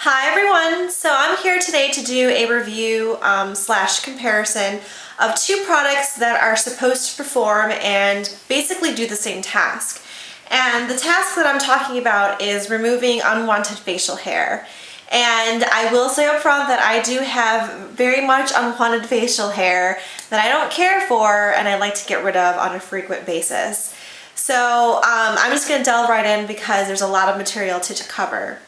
Hi everyone, so I'm here today to do a review slash comparison of two products that are supposed to perform and basically do the same task. And the task that I'm talking about is removing unwanted facial hair. And I will say up front that I do have very much unwanted facial hair that I don't care for and I like to get rid of on a frequent basis. So I'm just going to delve right in because there's a lot of material to cover.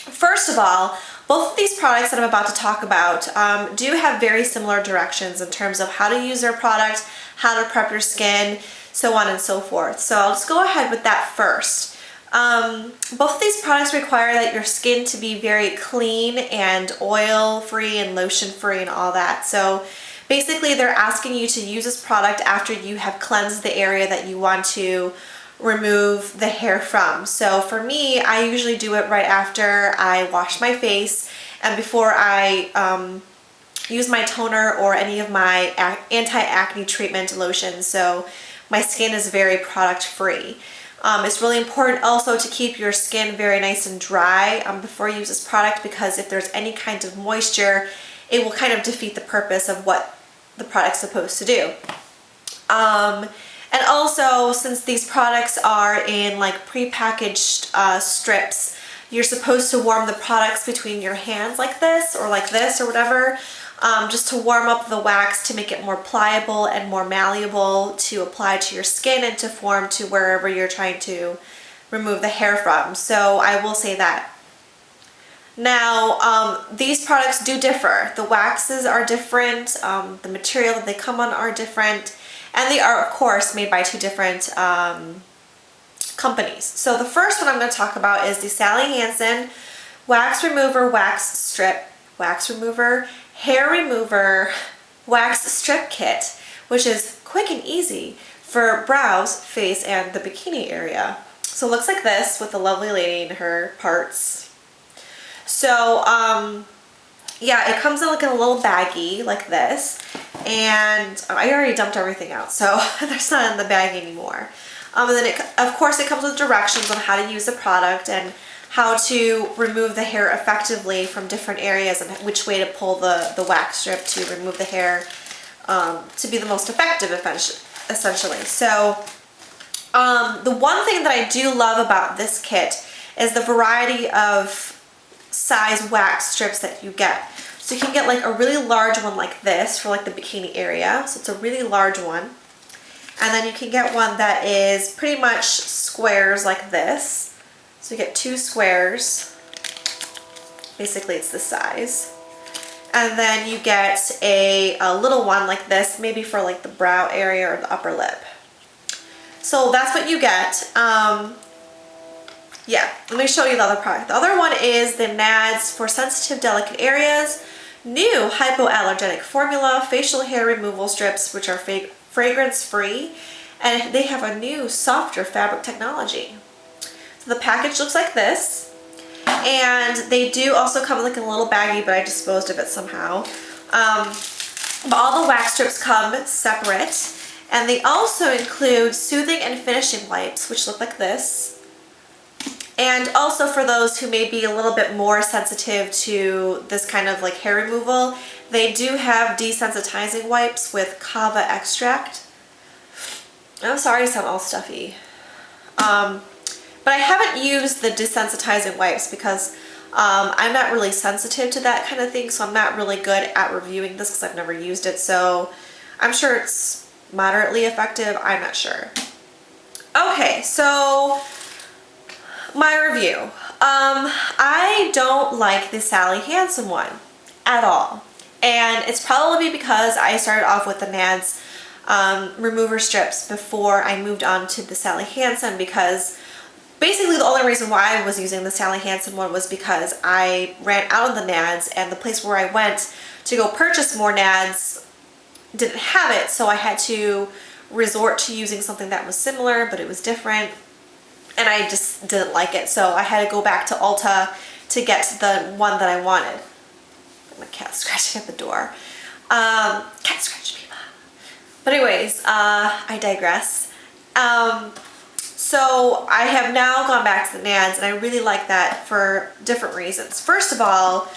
First of all, both of these products that I'm about to talk about do have very similar directions in terms of how to use their product, how to prep your skin, so on and so forth. So I'll just go ahead with that first. Both of these products require that your skin to be very clean and oil-free and lotion-free and all that. So basically they're asking you to use this product after you have cleansed the area that you want to remove the hair from. So for me, I usually do it right after I wash my face and before I use my toner or any of my anti-acne treatment lotions, so my skin is very product free. It's really important also to keep your skin very nice and dry before you use this product, because if there's any kind of moisture, it will kind of defeat the purpose of what the product's supposed to do. And also, since these products are in like pre-packaged strips, you're supposed to warm the products between your hands like this or whatever, just to warm up the wax to make it more pliable and more malleable to apply to your skin and to form to wherever you're trying to remove the hair from. So I will say that. Now, these products do differ. The waxes are different, the material that they come on are different, and they are, of course, made by two different companies. So the first one I'm going to talk about is the Sally Hansen Wax Remover Hair Remover Wax Strip Kit, which is quick and easy for brows, face, and the bikini area. So it looks like this with the lovely lady in her parts. So, yeah, it comes in like in a little baggie like this, and I already dumped everything out, so there's not in the bag anymore. And then of course it comes with directions on how to use the product and how to remove the hair effectively from different areas and which way to pull the wax strip to remove the hair to be the most effective essentially. So the one thing that I do love about this kit is the variety of size wax strips that you get. So you can get like a really large one like this for like the bikini area. So it's a really large one. And then you can get one that is pretty much squares like this. So you get two squares. Basically it's this size. And then you get a little one like this, maybe for like the brow area or the upper lip. So that's what you get. Yeah, let me show you the other product. The other one is the Nads for sensitive, delicate areas. New hypoallergenic formula facial hair removal strips, which are fragrance free, and they have a new softer fabric technology. So the package looks like this, and they do also come like in a little baggie, but I disposed of it somehow. But all the wax strips come separate, and they also include soothing and finishing wipes, which look like this. And also for those who may be a little bit more sensitive to this kind of like hair removal, they do have desensitizing wipes with kava extract. I'm sorry to sound all stuffy. But I haven't used the desensitizing wipes because I'm not really sensitive to that kind of thing, so I'm not really good at reviewing this because I've never used it. So I'm sure it's moderately effective. I'm not sure. Okay, so my review. I don't like the Sally Hansen one at all. And it's probably because I started off with the Nads remover strips before I moved on to the Sally Hansen, because basically the only reason why I was using the Sally Hansen one was because I ran out of the Nads, and the place where I went to go purchase more Nads didn't have it, so I had to resort to using something that was similar, but it was different. And I just didn't like it, so I had to go back to Ulta to get the one that I wanted. My cat's scratching at the door. Cat scratch people. But anyways, I digress. So I have now gone back to the Nads, and I really like that for different reasons. First of all,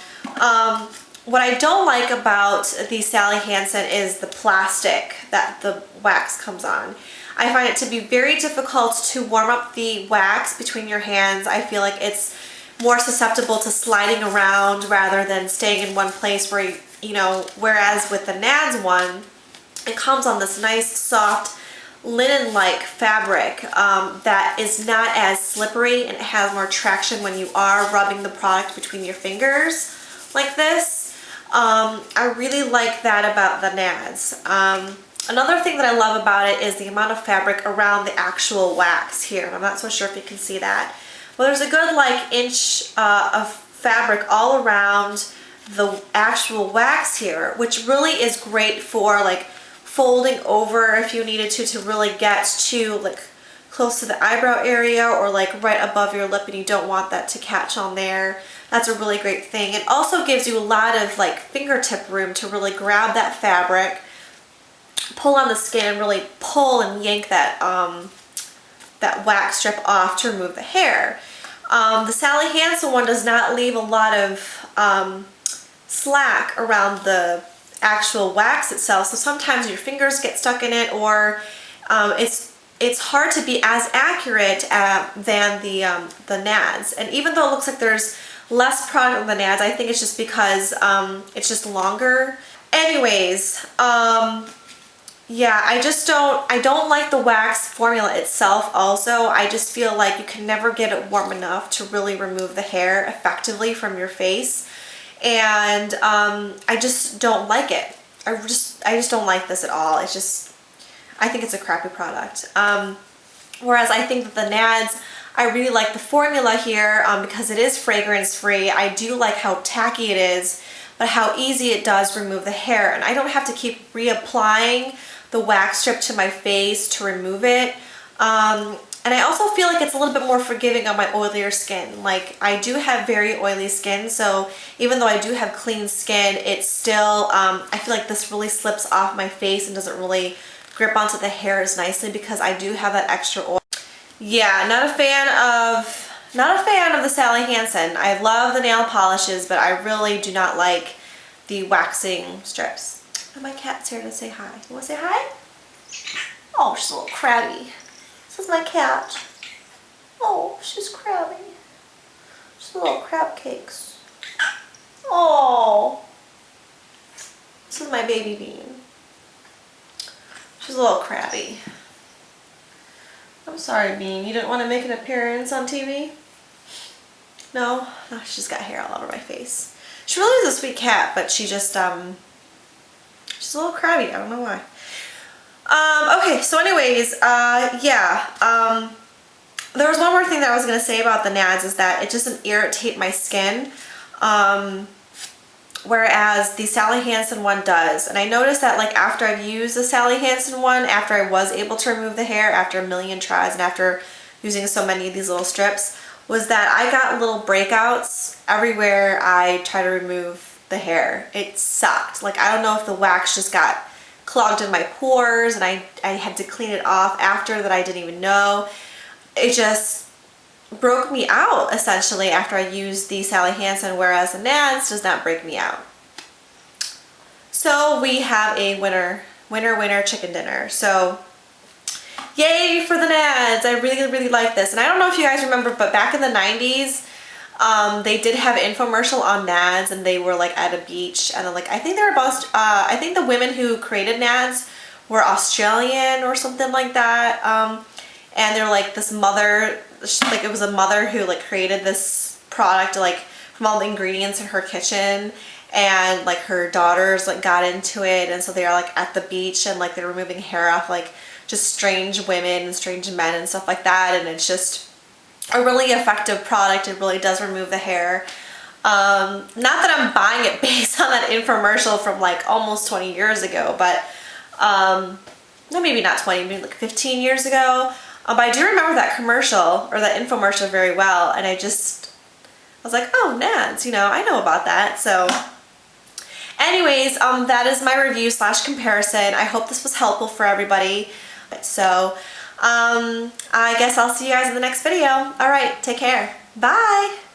what I don't like about the Sally Hansen is the plastic that the wax comes on. I find it to be very difficult to warm up the wax between your hands. I feel like it's more susceptible to sliding around rather than staying in one place where, you know, whereas with the Nads one, it comes on this nice soft linen-like fabric that is not as slippery, and it has more traction when you are rubbing the product between your fingers like this. I really like that about the Nads. Another thing that I love about it is the amount of fabric around the actual wax here. And I'm not so sure if you can see that. But there's a good like inch of fabric all around the actual wax here, which really is great for like folding over if you needed to really get to like close to the eyebrow area or like right above your lip and you don't want that to catch on there. That's a really great thing. It also gives you a lot of like fingertip room to really grab that fabric, pull on the skin, and really pull and yank that that wax strip off to remove the hair. The Sally Hansen one does not leave a lot of slack around the actual wax itself, so sometimes your fingers get stuck in it, or it's hard to be as accurate than the Nads. And even though it looks like there's less product on the Nads, I think it's just because it's just longer. Anyways, yeah, I don't like the wax formula itself also. I just feel like you can never get it warm enough to really remove the hair effectively from your face. And I just don't like it. I just don't like this at all. It's just, I think it's a crappy product. Whereas I think that the Nads, I really like the formula here because it is fragrance free. I do like how tacky it is, but how easy it does remove the hair. And I don't have to keep reapplying the wax strip to my face to remove it. And I also feel like it's a little bit more forgiving on my oilier skin. Like, I do have very oily skin, so even though I do have clean skin, it's still, I feel like this really slips off my face and doesn't really grip onto the hair as nicely because I do have that extra oil. Yeah, not a fan of the Sally Hansen. I love the nail polishes, but I really do not like the waxing strips. And my cat's here to say hi. You want to say hi? Oh, she's a little crabby. This is my cat. Oh, she's crabby. She's a little crab cakes. Oh, this is my baby Bean. She's a little crabby. I'm sorry, Bean. You didn't want to make an appearance on TV? No? Oh, she's got hair all over my face. She really is a sweet cat, but she just, she's a little crabby. I don't know why. Okay, so anyways, yeah, there was one more thing that I was going to say about the Nads is that it doesn't irritate my skin, whereas the Sally Hansen one does. And I noticed that like after I've used the Sally Hansen one, after I was able to remove the hair after a million tries and after using so many of these little strips, was that I got little breakouts everywhere I try to remove the hair. It sucked. Like, I don't know if the wax just got clogged in my pores and I had to clean it off after that I didn't even know. It just broke me out essentially after I used the Sally Hansen, whereas the Nads does not break me out. So we have a winner chicken dinner. So yay for the Nads. I really like this. And I don't know if you guys remember, but back in the 90s, they did have an infomercial on Nads, and they were like at a beach, and then like I think they were both, I think the women who created Nads were Australian or something like that, and they're like this mother, like it was a mother who like created this product like from all the ingredients in her kitchen, and like her daughters like got into it, and so they are like at the beach and like they're removing hair off like just strange women and strange men and stuff like that, and it's just a really effective product. It really does remove the hair. Not that I'm buying it based on that infomercial from like almost 20 years ago, but no, maybe not 20, maybe like 15 years ago. But I do remember that commercial or that infomercial very well, and I was like, oh, Nads, you know, I know about that. So anyways, that is my review / comparison. I hope this was helpful for everybody. So I guess I'll see you guys in the next video. All right, take care. Bye.